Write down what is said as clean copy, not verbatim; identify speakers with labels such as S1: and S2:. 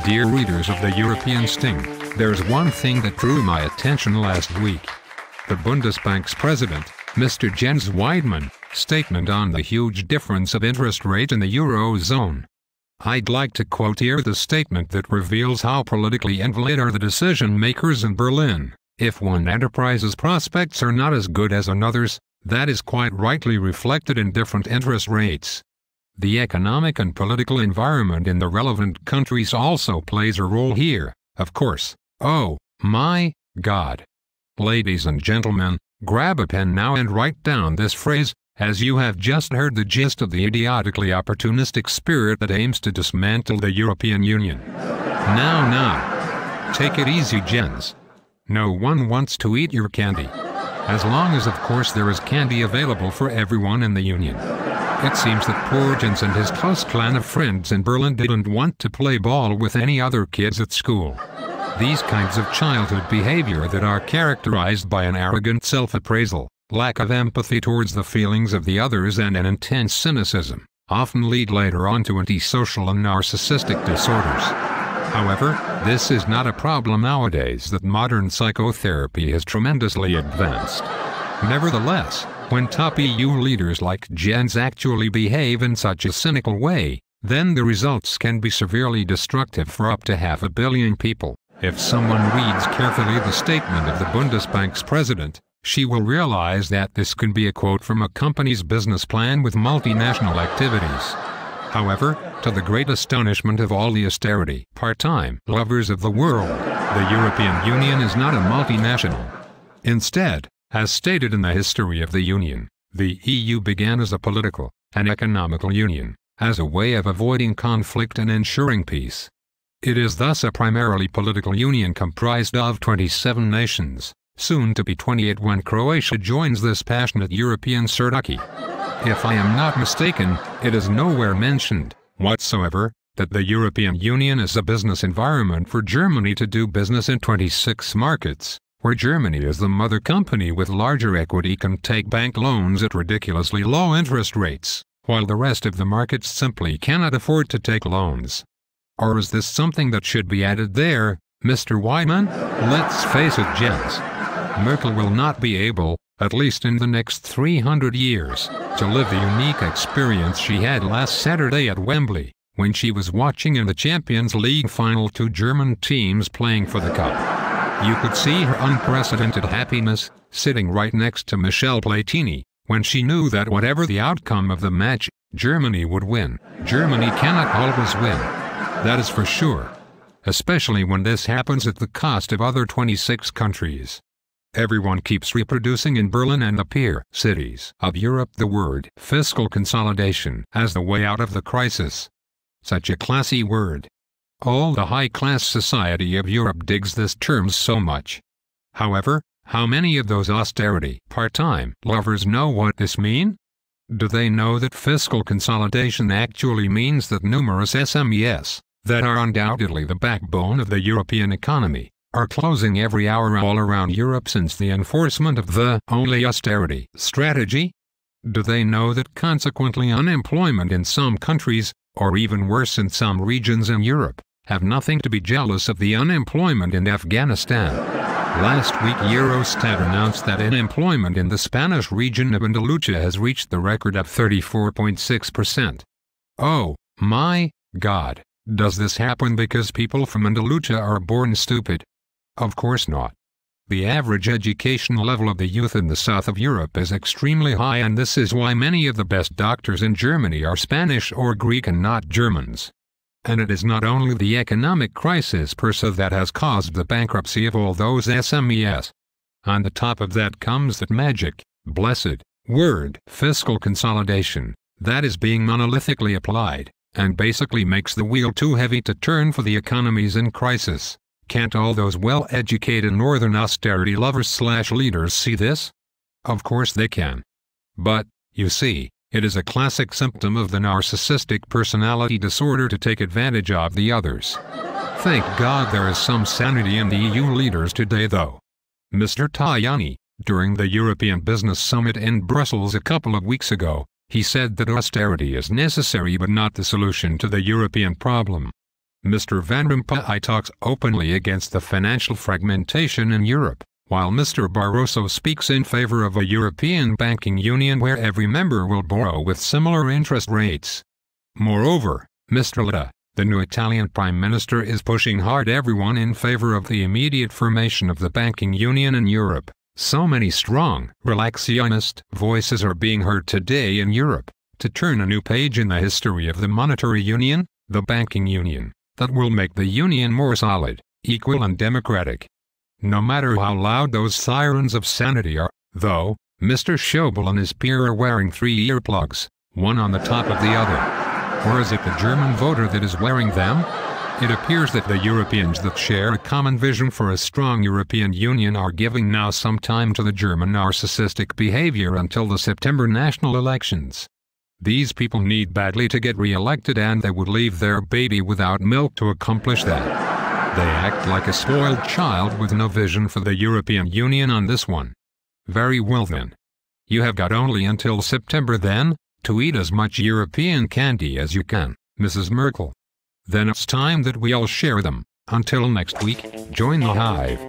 S1: Dear readers of the European Sting, there's one thing that drew my attention last week. The Bundesbank's president, Mr. Jens Weidmann, statement on the huge difference of interest rate in the Eurozone. I'd like to quote here the statement that reveals how politically invalid are the decision-makers in Berlin. If one enterprise's prospects are not as good as another's, that is quite rightly reflected in different interest rates. The economic and political environment in the relevant countries also plays a role here, of course. Oh, my God. Ladies and gentlemen, grab a pen now and write down this phrase, as you have just heard the gist of the idiotically opportunistic spirit that aims to dismantle the European Union. Now, take it easy, Jens. No one wants to eat your candy. As long as, of course, there is candy available for everyone in the Union. It seems that poor Jens and his close clan of friends in Berlin didn't want to play ball with any other kids at school. These kinds of childhood behavior that are characterized by an arrogant self-appraisal, lack of empathy towards the feelings of the others and an intense cynicism, often lead later on to antisocial and narcissistic disorders. However, this is not a problem nowadays that modern psychotherapy has tremendously advanced. Nevertheless, when top EU leaders like Jens actually behave in such a cynical way, then the results can be severely destructive for up to 500 million people. If someone reads carefully the statement of the Bundesbank's president, she will realize that this can be a quote from a company's business plan with multinational activities. However, to the great astonishment of all the austerity part-time lovers of the world, the European Union is not a multinational. Instead, as stated in the history of the Union, the EU began as a political and economical union, as a way of avoiding conflict and ensuring peace. It is thus a primarily political union comprised of 27 nations, soon to be 28 when Croatia joins this passionate European circle. If I am not mistaken, it is nowhere mentioned, whatsoever, that the European Union is a business environment for Germany to do business in 26 markets, where Germany as the mother company with larger equity can take bank loans at ridiculously low interest rates, while the rest of the markets simply cannot afford to take loans. Or is this something that should be added there, Mr. Weidmann? Let's face it, Jens. Merkel will not be able, at least in the next 300 years, to live the unique experience she had last Saturday at Wembley, when she was watching in the Champions League final 2 German teams playing for the cup. You could see her unprecedented happiness, sitting right next to Michel Platini, when she knew that whatever the outcome of the match, Germany would win. Germany cannot always win. That is for sure. Especially when this happens at the cost of other 26 countries. Everyone keeps reproducing in Berlin and the peer cities of Europe the word fiscal consolidation as the way out of the crisis. Such a classy word. All the high-class society of Europe digs this term so much. However, how many of those austerity part-time lovers know what this means? Do they know that fiscal consolidation actually means that numerous SMEs, that are undoubtedly the backbone of the European economy, are closing every hour all around Europe since the enforcement of the only austerity strategy? Do they know that consequently unemployment in some countries, or even worse in some regions in Europe, have nothing to be jealous of the unemployment in Afghanistan? Last week Eurostat announced that unemployment in the Spanish region of Andalusia has reached the record of 34.6%. Oh, my God. Does this happen because people from Andalusia are born stupid? Of course not. The average education level of the youth in the south of Europe is extremely high, and this is why many of the best doctors in Germany are Spanish or Greek and not Germans. And it is not only the economic crisis per se that has caused the bankruptcy of all those SMEs. On the top of that comes that magic, blessed word, fiscal consolidation, that is being monolithically applied, and basically makes the wheel too heavy to turn for the economies in crisis. Can't all those well-educated northern austerity lovers/leaders see this? Of course they can. But, you see, it is a classic symptom of the narcissistic personality disorder to take advantage of the others. Thank God there is some sanity in the EU leaders today though. Mr. Tajani, during the European Business Summit in Brussels a couple of weeks ago, he said that austerity is necessary but not the solution to the European problem. Mr. Van Rompuy talks openly against the financial fragmentation in Europe, while Mr. Barroso speaks in favor of a European banking union where every member will borrow with similar interest rates. Moreover, Mr. Letta, the new Italian Prime Minister, is pushing hard everyone in favor of the immediate formation of the banking union in Europe. So many strong, relaxionist voices are being heard today in Europe, to turn a new page in the history of the monetary union, the banking union, that will make the union more solid, equal and democratic. No matter how loud those sirens of sanity are, though, Mr. Schäuble and his peer are wearing 3 earplugs, one on the top of the other. Or is it the German voter that is wearing them? It appears that the Europeans that share a common vision for a strong European Union are giving now some time to the German narcissistic behavior until the September national elections. These people need badly to get re-elected, and they would leave their baby without milk to accomplish that. They act like a spoiled child with no vision for the European Union on this one. Very well then. You have got only until September then, to eat as much European candy as you can, Mrs. Merkel. Then it's time that we all share them. Until next week, join the hive.